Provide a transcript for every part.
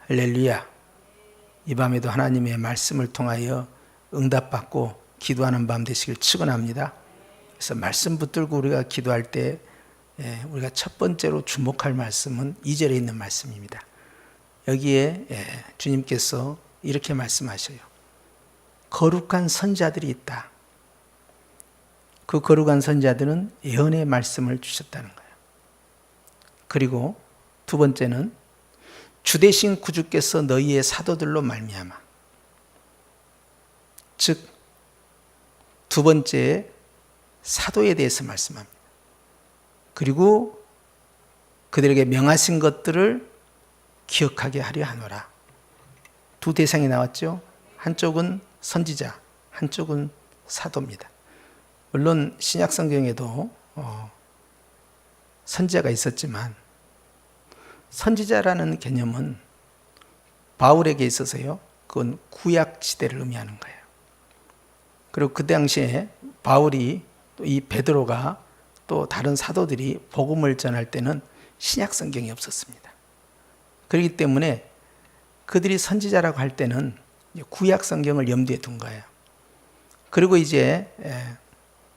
할렐루야. 이 밤에도 하나님의 말씀을 통하여 응답받고 기도하는 밤 되시길 축원합니다. 그래서 말씀 붙들고 우리가 기도할 때 우리가 첫 번째로 주목할 말씀은 2절에 있는 말씀입니다. 여기에 주님께서 이렇게 말씀하셔요. 거룩한 선지자들이 있다. 그 거룩한 선지자들은 예언의 말씀을 주셨다는 거예요. 그리고 두 번째는 주되신 구주께서 너희의 사도들로 말미암아, 즉 두 번째 사도에 대해서 말씀합니다. 그리고 그들에게 명하신 것들을 기억하게 하려 하노라. 두 대상이 나왔죠. 한쪽은 선지자, 한쪽은 사도입니다. 물론 신약 성경에도 선지자가 있었지만 선지자라는 개념은 바울에게 있어서요, 그건 구약 시대를 의미하는 거예요. 그리고 그 당시에 바울이 또 이 베드로가 또 다른 사도들이 복음을 전할 때는 신약 성경이 없었습니다. 그렇기 때문에 그들이 선지자라고 할 때는 구약 성경을 염두에 둔 거예요. 그리고 이제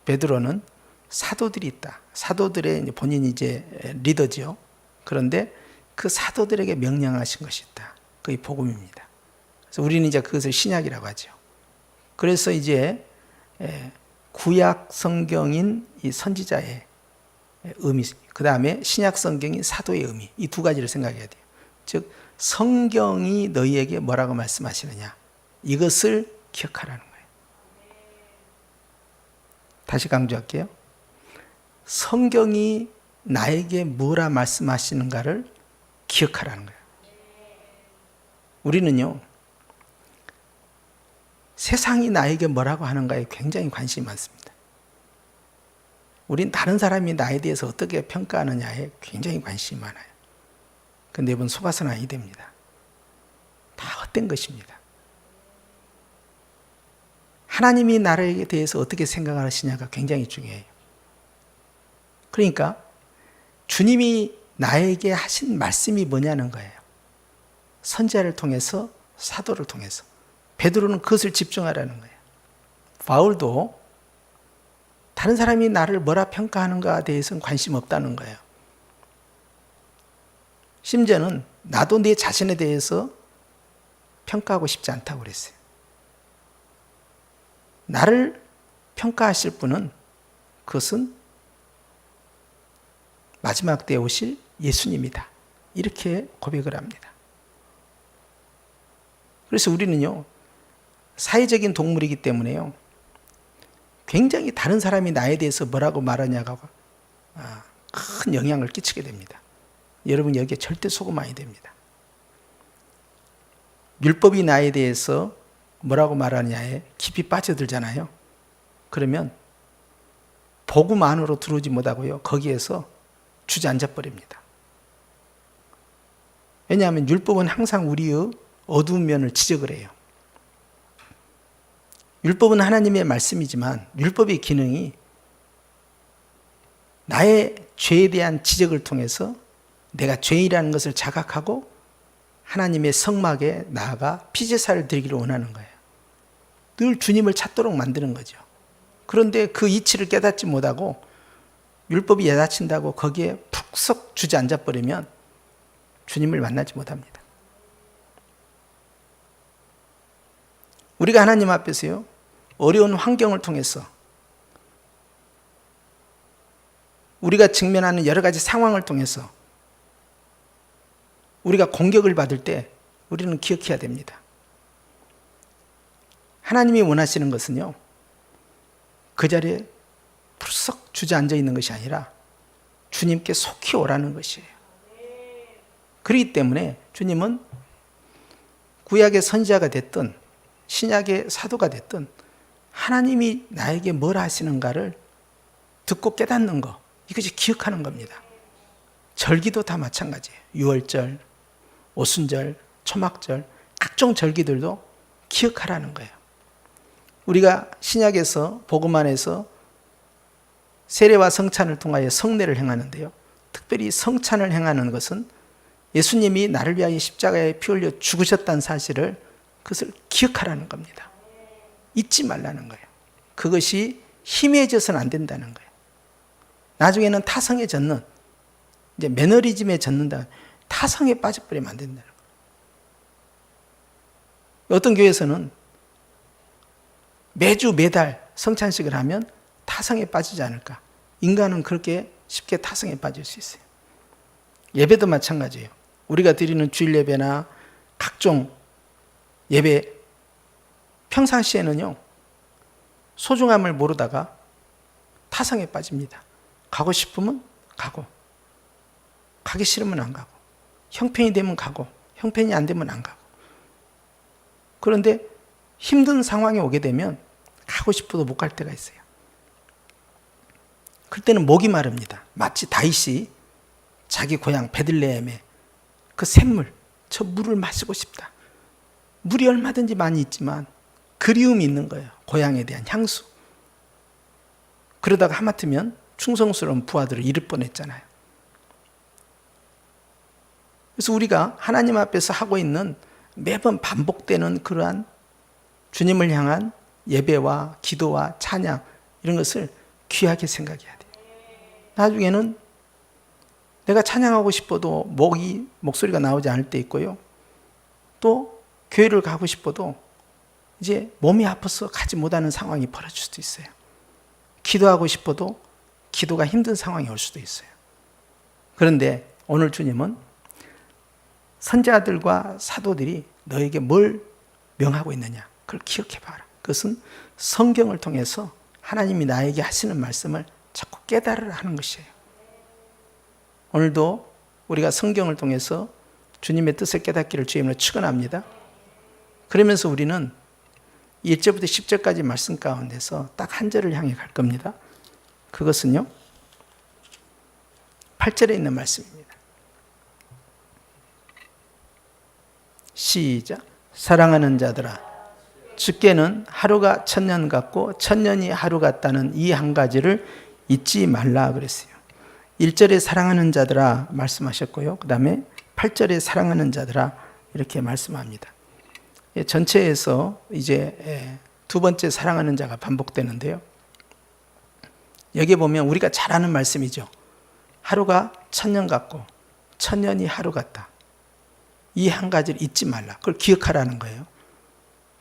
베드로는 사도들이 있다. 사도들의 본인이 이제 리더죠. 그런데 그 사도들에게 명령하신 것이 있다. 그게 복음입니다. 그래서 우리는 이제 그것을 신약이라고 하죠. 그래서 이제 구약 성경인 이 선지자의 의미, 그 다음에 신약 성경인 사도의 의미, 이 두 가지를 생각해야 돼요. 즉 성경이 너희에게 뭐라고 말씀하시느냐, 이것을 기억하라는 거예요. 다시 강조할게요. 성경이 나에게 뭐라 말씀하시는가를 기억하라는 거예요. 우리는요, 세상이 나에게 뭐라고 하는가에 굉장히 관심이 많습니다. 우린 다른 사람이 나에 대해서 어떻게 평가하느냐에 굉장히 관심이 많아요. 그런데 여러분, 속아서는 아니 됩니다. 다 헛된 것입니다. 하나님이 나에 대해서 어떻게 생각하시냐가 굉장히 중요해요. 그러니까 주님이 나에게 하신 말씀이 뭐냐는 거예요. 선지자를 통해서, 사도를 통해서. 베드로는 그것을 집중하라는 거예요. 바울도 다른 사람이 나를 뭐라 평가하는가에 대해서는 관심 없다는 거예요. 심지어는 나도 내 자신에 대해서 평가하고 싶지 않다고 그랬어요. 나를 평가하실 분은 그것은 마지막 때에 오실 예수님이다. 이렇게 고백을 합니다. 그래서 우리는요, 사회적인 동물이기 때문에요, 굉장히 다른 사람이 나에 대해서 뭐라고 말하냐가 큰 영향을 끼치게 됩니다. 여러분, 여기에 절대 속으면 아니 됩니다. 율법이 나에 대해서 뭐라고 말하냐에 깊이 빠져들잖아요. 그러면 복음 안으로 들어오지 못하고요, 거기에서 주저앉아 버립니다. 왜냐하면 율법은 항상 우리의 어두운 면을 지적을 해요. 율법은 하나님의 말씀이지만 율법의 기능이 나의 죄에 대한 지적을 통해서 내가 죄인이라는 것을 자각하고 하나님의 성막에 나아가 피제사를 드리기를 원하는 거예요. 늘 주님을 찾도록 만드는 거죠. 그런데 그 이치를 깨닫지 못하고 율법이 야단친다고 거기에 푹 주저앉아 버리면 주님을 만나지 못합니다. 우리가 하나님 앞에서요, 어려운 환경을 통해서 우리가 직면하는 여러 가지 상황을 통해서 우리가 공격을 받을 때 우리는 기억해야 됩니다. 하나님이 원하시는 것은요, 그 자리에 푸석 주저앉아 있는 것이 아니라 주님께 속히 오라는 것이에요. 그렇기 때문에 주님은 구약의 선지자가 됐든 신약의 사도가 됐든 하나님이 나에게 뭘 하시는가를 듣고 깨닫는 것, 이것이 기억하는 겁니다. 절기도 다 마찬가지예요. 유월절, 오순절, 초막절, 각종 절기들도 기억하라는 거예요. 우리가 신약에서 복음 안에서 세례와 성찬을 통하여 성례를 행하는데요, 특별히 성찬을 행하는 것은 예수님이 나를 위하여 십자가에 피 흘려 죽으셨다는 사실을 그것을 기억하라는 겁니다. 잊지 말라는 거예요. 그것이 희미해져서는 안 된다는 거예요. 나중에는 타성에 젖는, 이제 매너리즘에 젖는다. 타성에 빠져버리면 안 된다는 거예요. 어떤 교회에서는 매주 매달 성찬식을 하면 타성에 빠지지 않을까. 인간은 그렇게 쉽게 타성에 빠질 수 있어요. 예배도 마찬가지예요. 우리가 드리는 주일 예배나 각종 예배, 평상시에는요, 소중함을 모르다가 타성에 빠집니다. 가고 싶으면 가고, 가기 싫으면 안 가고, 형편이 되면 가고, 형편이 안 되면 안 가고. 그런데 힘든 상황이 오게 되면 가고 싶어도 못 갈 때가 있어요. 그때는 목이 마릅니다. 마치 다윗이 자기 고향 베들레헴에 그 샘물, 저 물을 마시고 싶다. 물이 얼마든지 많이 있지만 그리움이 있는 거예요. 고향에 대한 향수. 그러다가 하마터면 충성스러운 부하들을 잃을 뻔했잖아요. 그래서 우리가 하나님 앞에서 하고 있는 매번 반복되는 그러한 주님을 향한 예배와 기도와 찬양, 이런 것을 귀하게 생각해야 돼요. 나중에는 내가 찬양하고 싶어도 목소리가 나오지 않을 때 있고요. 또 교회를 가고 싶어도 이제 몸이 아파서 가지 못하는 상황이 벌어질 수도 있어요. 기도하고 싶어도 기도가 힘든 상황이 올 수도 있어요. 그런데 오늘 주님은 선지자들과 사도들이 너에게 뭘 명하고 있느냐, 그걸 기억해 봐라. 그것은 성경을 통해서 하나님이 나에게 하시는 말씀을 자꾸 깨달으라 하는 것이에요. 오늘도 우리가 성경을 통해서 주님의 뜻을 깨닫기를 주님으로 축원합니다. 그러면서 우리는 1절부터 10절까지 말씀 가운데서 딱 한 절을 향해 갈 겁니다. 그것은요, 8절에 있는 말씀입니다. 시작. 사랑하는 자들아, 주께는 하루가 천년 같고 천년이 하루 같다는 이 한 가지를 잊지 말라 그랬어요. 1절에 사랑하는 자들아 말씀하셨고요. 그 다음에 8절에 사랑하는 자들아 이렇게 말씀합니다. 전체에서 이제 두 번째 사랑하는 자가 반복되는데요. 여기 보면 우리가 잘 아는 말씀이죠. 하루가 천년 같고 천년이 하루 같다. 이 한 가지를 잊지 말라. 그걸 기억하라는 거예요.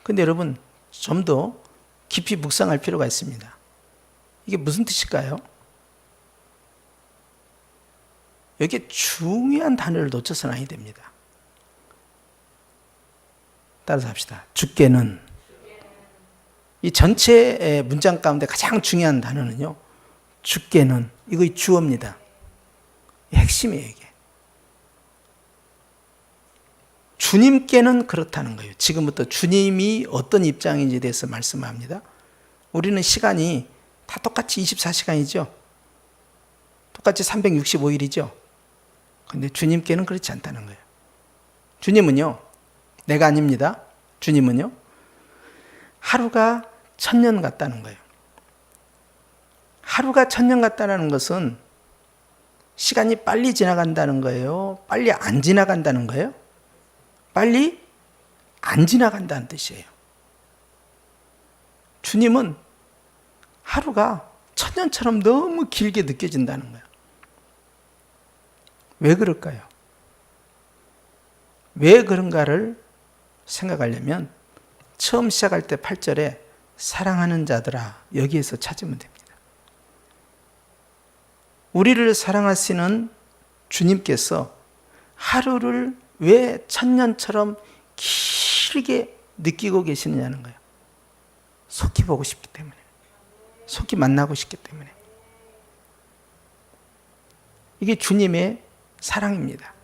근데 여러분, 좀 더 깊이 묵상할 필요가 있습니다. 이게 무슨 뜻일까요? 여기에 중요한 단어를 놓쳐서는 아니 됩니다. 따라서 합시다. 주께는. 이 전체 문장 가운데 가장 중요한 단어는요, 주께는, 이거 주어입니다. 핵심이에요, 이게. 주님께는 그렇다는 거예요. 지금부터 주님이 어떤 입장인지에 대해서 말씀합니다. 우리는 시간이 다 똑같이 24시간이죠. 똑같이 365일이죠. 근데 주님께는 그렇지 않다는 거예요. 주님은요, 내가 아닙니다. 주님은요, 하루가 천년 같다는 거예요. 하루가 천년 같다는 것은 시간이 빨리 지나간다는 거예요? 빨리 안 지나간다는 거예요? 빨리 안 지나간다는 뜻이에요. 주님은 하루가 천년처럼 너무 길게 느껴진다는 거예요. 왜 그럴까요? 왜 그런가를 생각하려면 처음 시작할 때 8절에 사랑하는 자들아, 여기에서 찾으면 됩니다. 우리를 사랑하시는 주님께서 하루를 왜 천년처럼 길게 느끼고 계시느냐는 거예요. 속히 보고 싶기 때문에, 속히 만나고 싶기 때문에. 이게 주님의 사랑입니다.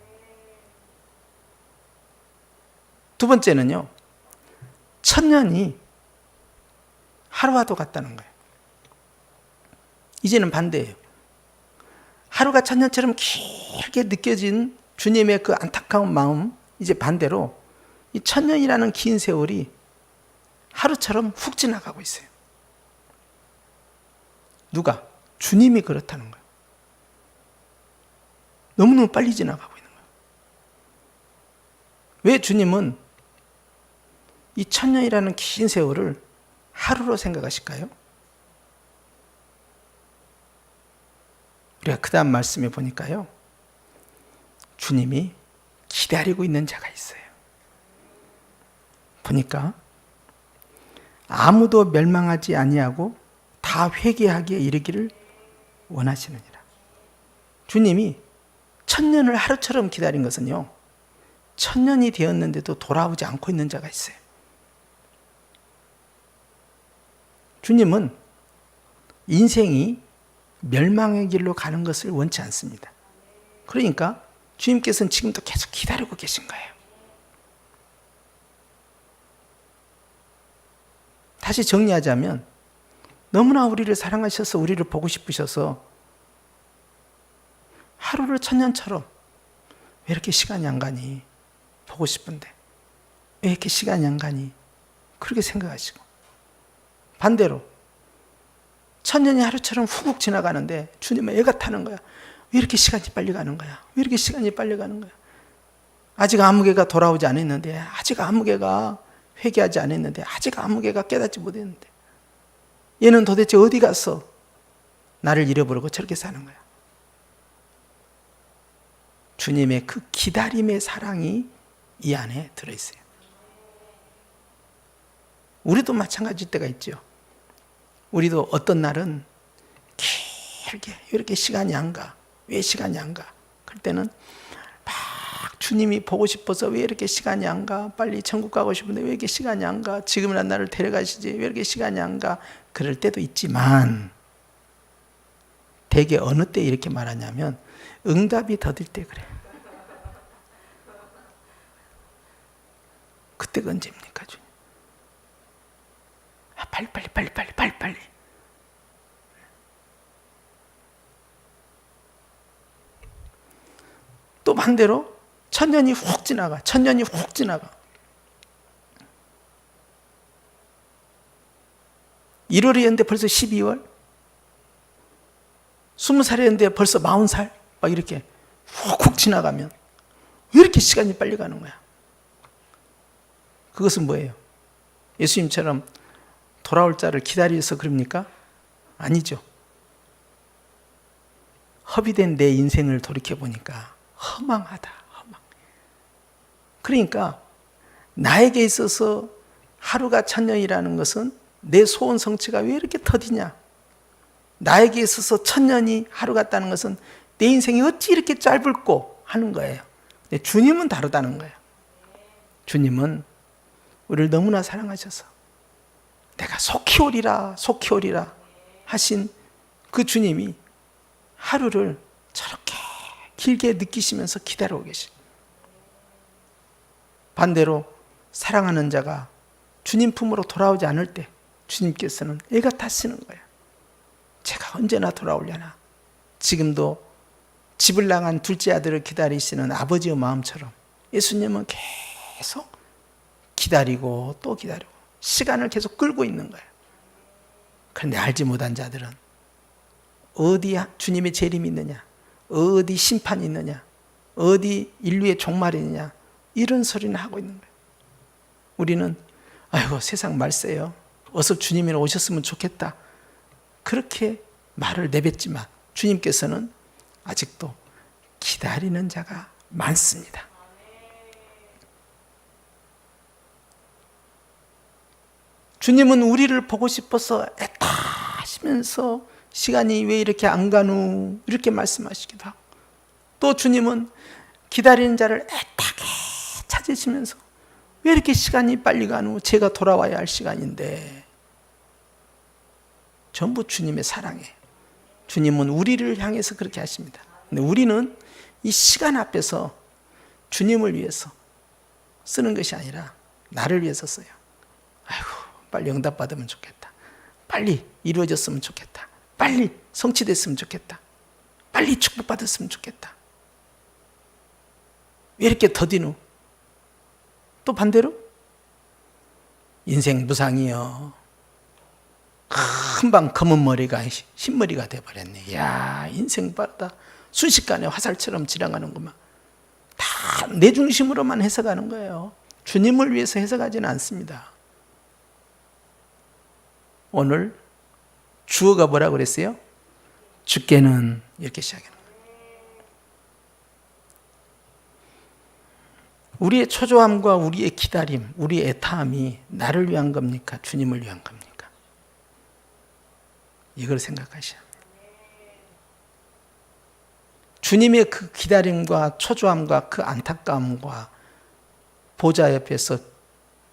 두 번째는요, 천년이 하루와도 같다는 거예요. 이제는 반대예요. 하루가 천년처럼 길게 느껴진 주님의 그 안타까운 마음, 이제 반대로 이 천년이라는 긴 세월이 하루처럼 훅 지나가고 있어요. 누가? 주님이 그렇다는 거예요. 너무너무 빨리 지나가고 있는 거예요. 왜 주님은 이 1000년이라는 긴 세월을 하루로 생각하실까요? 우리가 그 다음 말씀에 보니까요, 주님이 기다리고 있는 자가 있어요. 보니까 아무도 멸망하지 아니하고 다 회개하기에 이르기를 원하시느니라. 주님이 1000년을 하루처럼 기다린 것은요, 1000년이 되었는데도 돌아오지 않고 있는 자가 있어요. 주님은 인생이 멸망의 길로 가는 것을 원치 않습니다. 그러니까 주님께서는 지금도 계속 기다리고 계신 거예요. 다시 정리하자면, 너무나 우리를 사랑하셔서 우리를 보고 싶으셔서 하루를 1000년처럼 왜 이렇게 시간이 안 가니? 보고 싶은데 왜 이렇게 시간이 안 가니? 그렇게 생각하시고, 반대로 1000년이 하루처럼 훅훅 지나가는데 주님은 애가 타는 거야. 왜 이렇게 시간이 빨리 가는 거야? 왜 이렇게 시간이 빨리 가는 거야? 아직 아무개가 돌아오지 않았는데, 아직 아무개가 회개하지 않았는데, 아직 아무개가 깨닫지 못했는데, 얘는 도대체 어디 가서 나를 잃어버리고 저렇게 사는 거야? 주님의 그 기다림의 사랑이 이 안에 들어있어요. 우리도 마찬가지일 때가 있죠. 우리도 어떤 날은 길게 왜 이렇게 시간이 안 가? 왜 시간이 안 가? 그럴 때는 막 주님이 보고 싶어서 왜 이렇게 시간이 안 가? 빨리 천국 가고 싶은데 왜 이렇게 시간이 안 가? 지금이란 나를 데려가시지 왜 이렇게 시간이 안 가? 그럴 때도 있지만, 대개 어느 때 이렇게 말하냐면 응답이 더딜 때 그래. 그때가 언제입니까, 주님? 빨리. 또 반대로 1000년이 훅 지나가. 1월이었는데 벌써 12월, 20살이었는데 벌써 40살, 막 이렇게 훅훅 지나가면 왜 이렇게 시간이 빨리 가는 거야? 그것은 뭐예요? 예수님처럼 돌아올 자를 기다려서 그럽니까? 아니죠. 허비된 내 인생을 돌이켜보니까 허망하다. 그러니까 나에게 있어서 하루가 1000년이라는 것은 내 소원 성취가 왜 이렇게 더디냐? 나에게 있어서 1000년이 하루 같다는 것은 내 인생이 어찌 이렇게 짧을꼬 하는 거예요. 근데 주님은 다르다는 거예요. 주님은 우리를 너무나 사랑하셔서 내가 속히 오리라 하신 그 주님이 하루를 저렇게 길게 느끼시면서 기다리고 계십니다. 반대로 사랑하는 자가 주님 품으로 돌아오지 않을 때 주님께서는 애가 타시는 거예요. 제가 언제나 돌아오려나. 지금도 집을 나간 둘째 아들을 기다리시는 아버지의 마음처럼 예수님은 계속 기다리고 또 기다리고 시간을 계속 끌고 있는 거예요. 그런데 알지 못한 자들은 어디 주님의 재림이 있느냐, 어디 심판이 있느냐, 어디 인류의 종말이 있느냐, 이런 소리는 하고 있는 거예요. 우리는 아이고 세상 말세요, 어서 주님이 오셨으면 좋겠다, 그렇게 말을 내뱉지만 주님께서는 아직도 기다리는 자가 많습니다. 주님은 우리를 보고 싶어서 애타시면서 시간이 왜 이렇게 안 가누 이렇게 말씀하시기도 하고, 또 주님은 기다리는 자를 애타게 찾으시면서 왜 이렇게 시간이 빨리 가누, 제가 돌아와야 할 시간인데. 전부 주님의 사랑이에요. 주님은 우리를 향해서 그렇게 하십니다. 근데 우리는 이 시간 앞에서 주님을 위해서 쓰는 것이 아니라 나를 위해서 써요. 아이고 빨리 응답받으면 좋겠다, 빨리 이루어졌으면 좋겠다, 빨리 성취됐으면 좋겠다, 빨리 축복받았으면 좋겠다. 왜 이렇게 더디누? 또 반대로 인생 무상이요, 금방 검은 머리가 흰머리가 돼버렸네. 야 인생 빠르다, 순식간에 화살처럼 지나가는구만. 다 내 중심으로만 해석하는 거예요. 주님을 위해서 해석하지는 않습니다. 오늘 주어가 뭐라고 그랬어요? 주께는 이렇게 시작하는 거예요. 우리의 초조함과 우리의 기다림, 우리의 애타함이 나를 위한 겁니까? 주님을 위한 겁니까? 이걸 생각하셔야 합니다. 주님의 그 기다림과 초조함과 그 안타까움과 보좌 옆에서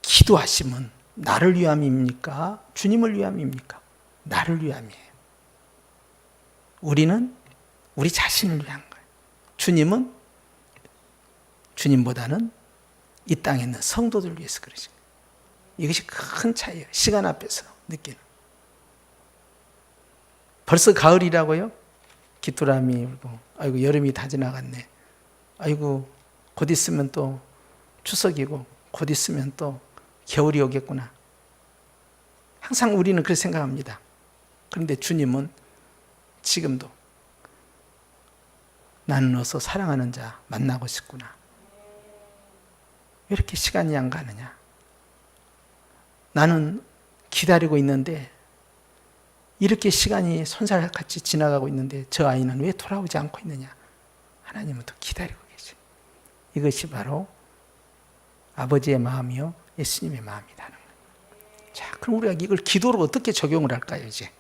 기도하심은 나를 위함입니까? 주님을 위함입니까? 나를 위함이에요. 우리는 우리 자신을 위한 거예요. 주님은 주님보다는 이 땅에 있는 성도들 위해서 그러신 거예요. 이것이 큰 차이예요. 시간 앞에서 느끼는. 벌써 가을이라고요? 귀뚜라미 울고, 아이고 여름이 다 지나갔네. 아이고 곧 있으면 또 추석이고 곧 있으면 또 겨울이 오겠구나. 항상 우리는 그렇게 생각합니다. 그런데 주님은 지금도 나는 어서 사랑하는 자 만나고 싶구나. 왜 이렇게 시간이 안 가느냐? 나는 기다리고 있는데 이렇게 시간이 손살같이 지나가고 있는데 저 아이는 왜 돌아오지 않고 있느냐? 하나님은 또 기다리고 계세요. 이것이 바로 아버지의 마음이요 예수님의 마음이라는 거예요. 자, 그럼 우리가 이걸 기도로 어떻게 적용을 할까요? 이제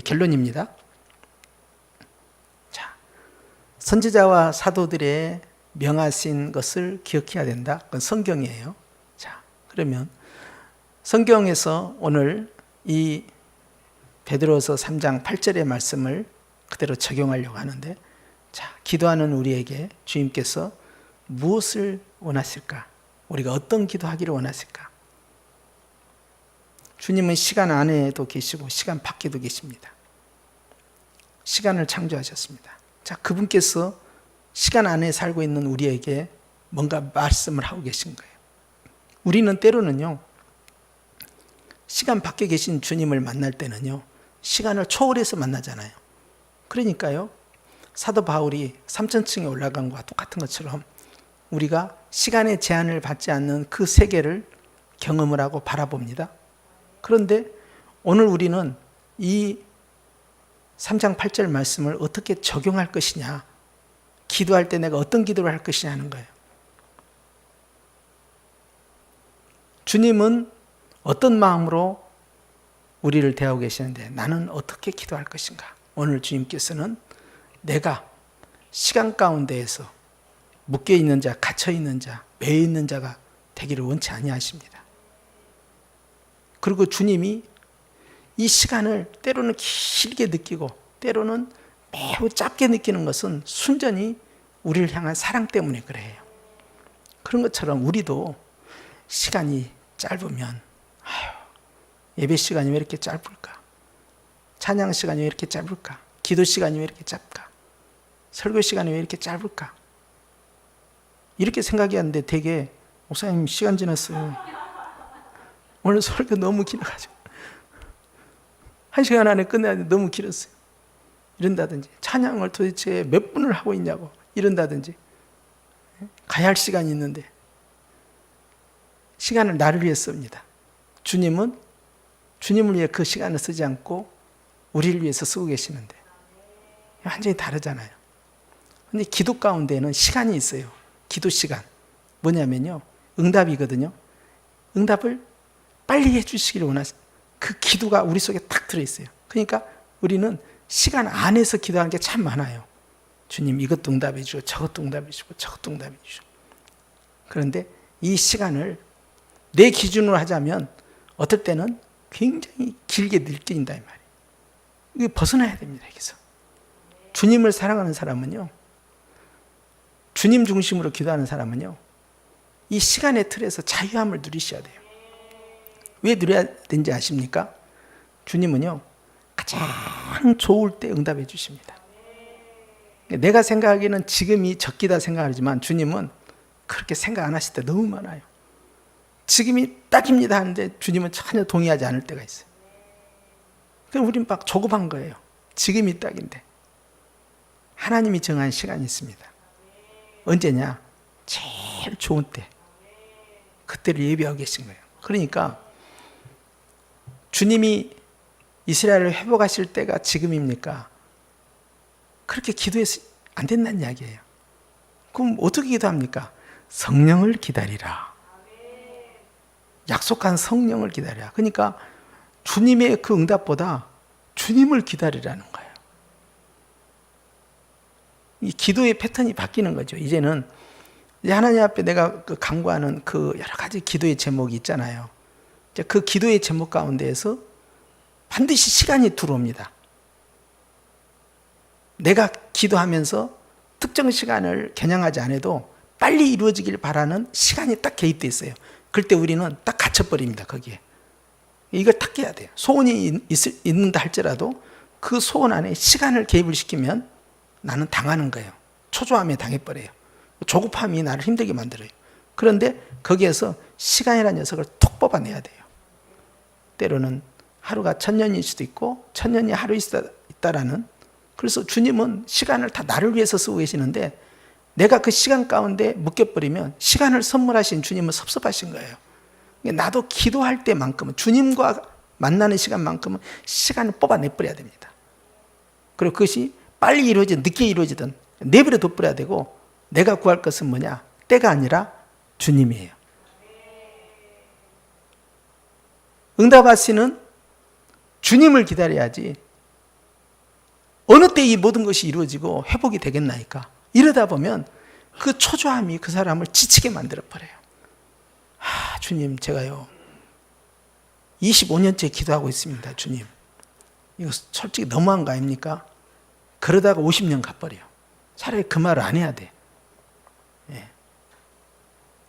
결론입니다. 자, 선지자와 사도들의 명하신 것을 기억해야 된다. 그건 성경이에요. 자, 그러면 성경에서 오늘 이 베드로서 3장 8절의 말씀을 그대로 적용하려고 하는데, 자, 기도하는 우리에게 주님께서 무엇을 원하실까? 우리가 어떤 기도하기를 원하실까? 주님은 시간 안에도 계시고 시간 밖에도 계십니다. 시간을 창조하셨습니다. 자, 그분께서 시간 안에 살고 있는 우리에게 뭔가 말씀을 하고 계신 거예요. 우리는 때로는요, 시간 밖에 계신 주님을 만날 때는요, 시간을 초월해서 만나잖아요. 그러니까요, 사도 바울이 3천층에 올라간 것과 똑같은 것처럼 우리가 시간의 제한을 받지 않는 그 세계를 경험을 하고 바라봅니다. 그런데 오늘 우리는 이 3장 8절 말씀을 어떻게 적용할 것이냐, 기도할 때 내가 어떤 기도를 할 것이냐 하는 거예요. 주님은 어떤 마음으로 우리를 대하고 계시는데 나는 어떻게 기도할 것인가? 오늘 주님께서는 내가 시간 가운데에서 묶여있는 자, 갇혀있는 자, 매여있는 자가 되기를 원치 아니하십니다. 그리고 주님이 이 시간을 때로는 길게 느끼고 때로는 매우 짧게 느끼는 것은 순전히 우리를 향한 사랑 때문에 그래요. 그런 것처럼 우리도 시간이 짧으면 예배 시간이 왜 이렇게 짧을까? 찬양 시간이 왜 이렇게 짧을까? 기도 시간이 왜 이렇게 짧을까? 설교 시간이 왜 이렇게 짧을까? 이렇게 생각했는데 되게 목사님 시간 지났어요. 오늘 설교 너무 길어가지고 1시간 안에 끝내야 돼. 너무 길었어요. 이런다든지 찬양을 도대체 몇 분을 하고 있냐고 이런다든지 가야 할 시간이 있는데 시간을 나를 위해 씁니다. 주님은 주님을 위해 그 시간을 쓰지 않고 우리를 위해서 쓰고 계시는데 완전히 다르잖아요. 근데 기도 가운데는 시간이 있어요. 기도 시간. 뭐냐면요, 응답이거든요. 응답을 빨리 해주시기를 원하시는 그 기도가 우리 속에 딱 들어있어요. 그러니까 우리는 시간 안에서 기도하는 게 참 많아요. 주님 이것도 응답해 주고 저것도 응답해 주고 저것도 응답해 주고. 그런데 이 시간을 내 기준으로 하자면 어떨 때는 굉장히 길게 느낀다 이 말이에요. 이게 벗어나야 됩니다. 여기서 주님을 사랑하는 사람은요, 주님 중심으로 기도하는 사람은요, 이 시간의 틀에서 자유함을 누리셔야 돼요. 왜 누려야 되는지 아십니까? 주님은요, 가장 좋을 때 응답해 주십니다. 내가 생각하기에는 지금이 적기다 생각하지만 주님은 그렇게 생각 안 하실 때 너무 많아요. 지금이 딱입니다 하는데 주님은 전혀 동의하지 않을 때가 있어요. 그럼 우린 막 조급한 거예요. 지금이 딱인데. 하나님이 정한 시간이 있습니다. 언제냐? 제일 좋은 때, 그때를 예비하고 계신 거예요. 그러니까 주님이 이스라엘을 회복하실 때가 지금입니까? 그렇게 기도해서 안 된다는 이야기예요. 그럼 어떻게 기도합니까? 성령을 기다리라. 약속한 성령을 기다리라. 그러니까 주님의 그 응답보다 주님을 기다리라는 거예요. 이 기도의 패턴이 바뀌는 거죠. 이제는 이제 하나님 앞에 내가 그 간구하는 그 여러 가지 기도의 제목이 있잖아요. 이제 그 기도의 제목 가운데에서 반드시 시간이 들어옵니다. 내가 기도하면서 특정 시간을 겨냥하지 않아도 빨리 이루어지길 바라는 시간이 딱 개입되어 있어요. 그럴 때 우리는 딱 갇혀버립니다. 거기에. 이걸 딱 깨야 돼요. 소원이 있는다 할지라도 그 소원 안에 시간을 개입을 시키면 나는 당하는 거예요. 초조함에 당해버려요. 조급함이 나를 힘들게 만들어요. 그런데 거기에서 시간이라는 녀석을 톡 뽑아내야 돼요. 때로는 하루가 1000년일 수도 있고 1000년이 하루 있다라는, 그래서 주님은 시간을 다 나를 위해서 쓰고 계시는데 내가 그 시간 가운데 묶여버리면 시간을 선물하신 주님은 섭섭하신 거예요. 나도 기도할 때만큼은, 주님과 만나는 시간만큼은 시간을 뽑아내버려야 됩니다. 그리고 그것이 빨리 이루어지든 늦게 이루어지든 내버려 둬버려야 되고, 내가 구할 것은 뭐냐? 때가 아니라 주님이에요. 응답하시는 주님을 기다려야지 어느 때 이 모든 것이 이루어지고 회복이 되겠나이까? 이러다 보면 그 초조함이 그 사람을 지치게 만들어버려요. 주님, 제가요 25년째 기도하고 있습니다. 주님, 이거 솔직히 너무한 거 아닙니까? 그러다가 50년 가버려요. 차라리 그 말을 안 해야 돼. 예.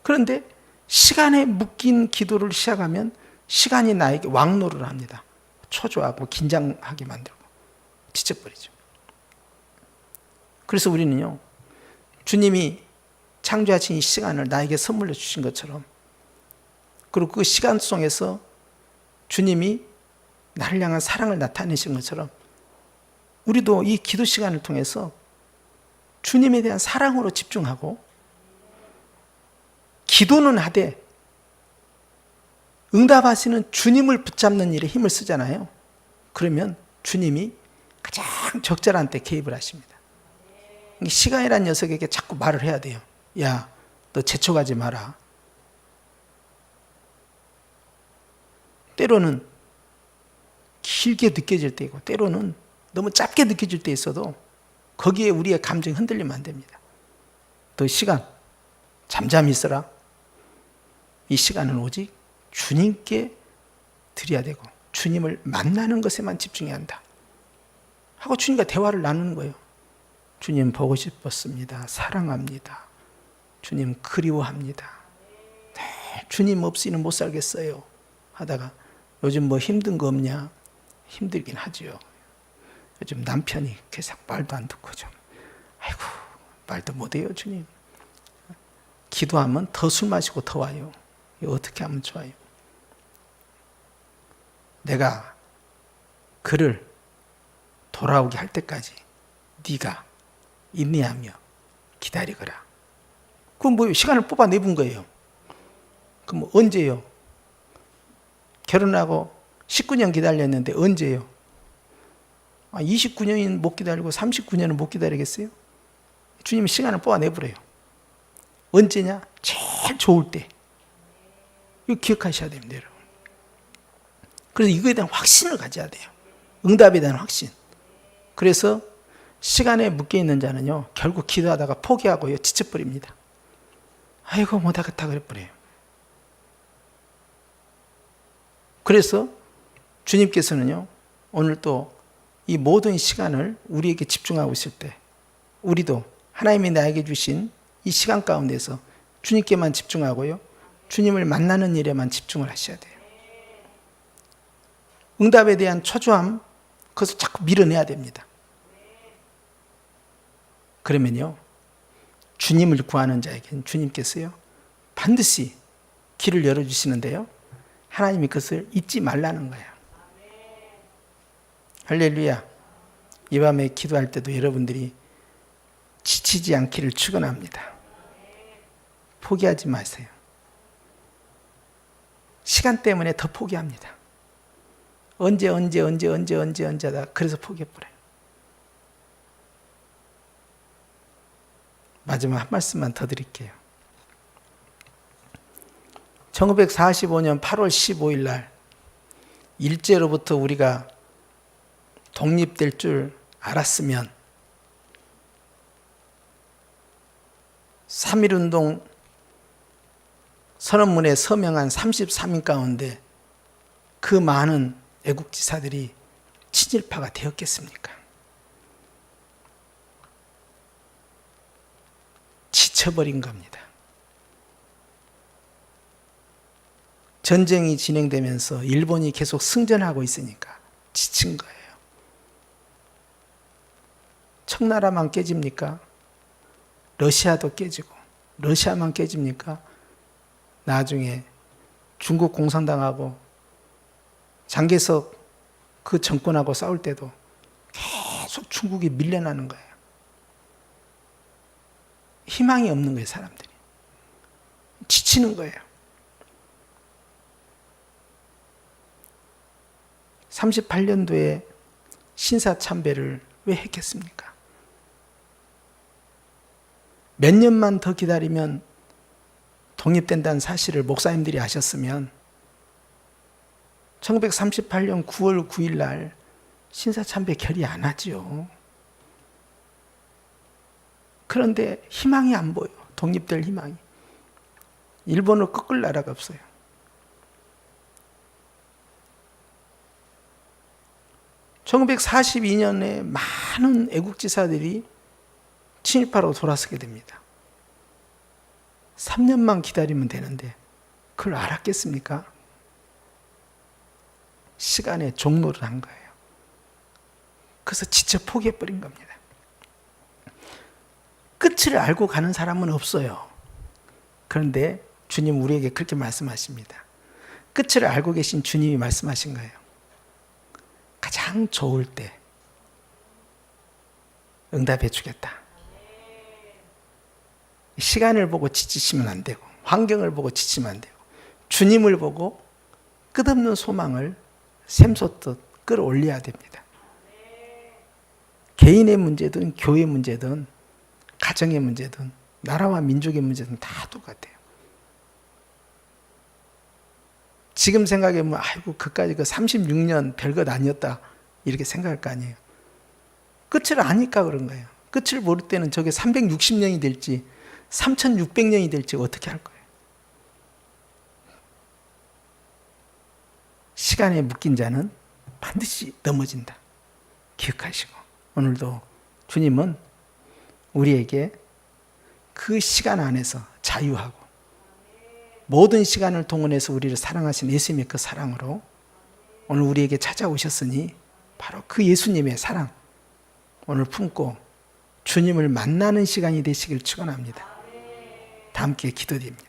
그런데 시간에 묶인 기도를 시작하면 시간이 나에게 왕노를 합니다. 초조하고 긴장하게 만들고 지쳐버리죠. 그래서 우리는요, 주님이 창조하신 이 시간을 나에게 선물로 주신 것처럼, 그리고 그 시간 속에서 주님이 나를 향한 사랑을 나타내신 것처럼 우리도 이 기도 시간을 통해서 주님에 대한 사랑으로 집중하고, 기도는 하되 응답하시는 주님을 붙잡는 일에 힘을 쓰잖아요. 그러면 주님이 가장 적절한 때 개입을 하십니다. 시간이라는 녀석에게 자꾸 말을 해야 돼요. 야, 너 재촉하지 마라. 때로는 길게 느껴질 때 있고 때로는 너무 짧게 느껴질 때 있어도 거기에 우리의 감정이 흔들리면 안 됩니다. 너 시간 잠잠히 있어라. 이 시간은 오직 주님께 드려야 되고 주님을 만나는 것에만 집중해야 한다 하고 주님과 대화를 나누는 거예요. 주님 보고 싶었습니다. 사랑합니다. 주님 그리워합니다. 주님 없이는 못 살겠어요 하다가 요즘 뭐 힘든 거 없냐? 힘들긴 하죠. 요즘 남편이 계속 말도 안 듣고 좀 아이고 말도 못해요 주님. 기도하면 더 술 마시고 더 와요. 이거 어떻게 하면 좋아요? 내가 그를 돌아오게 할 때까지 네가 인내하며 기다리거라. 그럼 뭐 시간을 뽑아내본 거예요. 그럼 언제요? 결혼하고 19년 기다렸는데 언제요? 29년은 못 기다리고 39년은 못 기다리겠어요? 주님이 시간을 뽑아내버려요. 언제냐? 제일 좋을 때. 이거 기억하셔야 됩니다, 여러분. 그래서 이거에 대한 확신을 가져야 돼요. 응답에 대한 확신. 그래서 시간에 묶여있는 자는요, 결국 기도하다가 포기하고요, 지쳐버립니다. 아이고, 못하겠다 그래버려요. 그래서 주님께서는요, 오늘 또 이 모든 시간을 우리에게 집중하고 있을 때, 우리도 하나님이 나에게 주신 이 시간 가운데서 주님께만 집중하고요, 주님을 만나는 일에만 집중을 하셔야 돼요. 응답에 대한 초조함, 그것을 자꾸 밀어내야 됩니다. 그러면요, 주님을 구하는 자에게는 주님께서요, 반드시 길을 열어주시는데요, 하나님이 그것을 잊지 말라는 거예요. 할렐루야. 이 밤에 기도할 때도 여러분들이 지치지 않기를 축원합니다. 포기하지 마세요. 시간 때문에 더 포기합니다. 언제 하다 그래서 포기해버려요. 마지막 한 말씀만 더 드릴게요. 1945년 8월 15일 날 일제로부터 우리가 독립될 줄 알았으면 3.1운동 선언문에 서명한 33인 가운데 그 많은 애국지사들이 친일파가 되었겠습니까? 지쳐버린 겁니다. 전쟁이 진행되면서 일본이 계속 승전하고 있으니까 지친 거예요. 청나라만 깨집니까? 러시아도 깨지고, 러시아만 깨집니까? 나중에 중국 공산당하고 장개석 그 정권하고 싸울 때도 계속 중국이 밀려나는 거예요. 희망이 없는 거예요, 사람들이. 지치는 거예요. 38년도에 신사참배를 왜 했겠습니까? 몇 년만 더 기다리면 독립된다는 사실을 목사님들이 아셨으면 1938년 9월 9일 날 신사참배 결의 안 하지요. 그런데 희망이 안 보여. 독립될 희망이. 일본을 꺾을 나라가 없어요. (1942년에) 많은 애국지사들이 친일파로 돌아서게 됩니다. 3년만 기다리면 되는데 그걸 알았겠습니까? 시간에 종로를 한 거예요. 그래서 지쳐 포기해버린 겁니다. 끝을 알고 가는 사람은 없어요. 그런데 주님 우리에게 그렇게 말씀하십니다. 끝을 알고 계신 주님이 말씀하신 거예요. 가장 좋을 때 응답해 주겠다. 시간을 보고 지치시면 안 되고, 환경을 보고 지치면 안 되고, 주님을 보고 끝없는 소망을 샘솟듯 끌어올려야 됩니다. 개인의 문제든 교회 문제든 가정의 문제든 나라와 민족의 문제든 다 똑같아요. 지금 생각해보면 아이고 그까지 그 36년 별것 아니었다 이렇게 생각할 거 아니에요. 끝을 아니까 그런 거예요. 끝을 모를 때는 저게 360년이 될지 3600년이 될지 어떻게 할 거예요. 시간에 묶인 자는 반드시 넘어진다. 기억하시고 오늘도 주님은 우리에게 그 시간 안에서 자유하고 모든 시간을 동원해서 우리를 사랑하신 예수님의 그 사랑으로 오늘 우리에게 찾아오셨으니 바로 그 예수님의 사랑 오늘 품고 주님을 만나는 시간이 되시길 축원합니다. 다 함께 기도드립니다.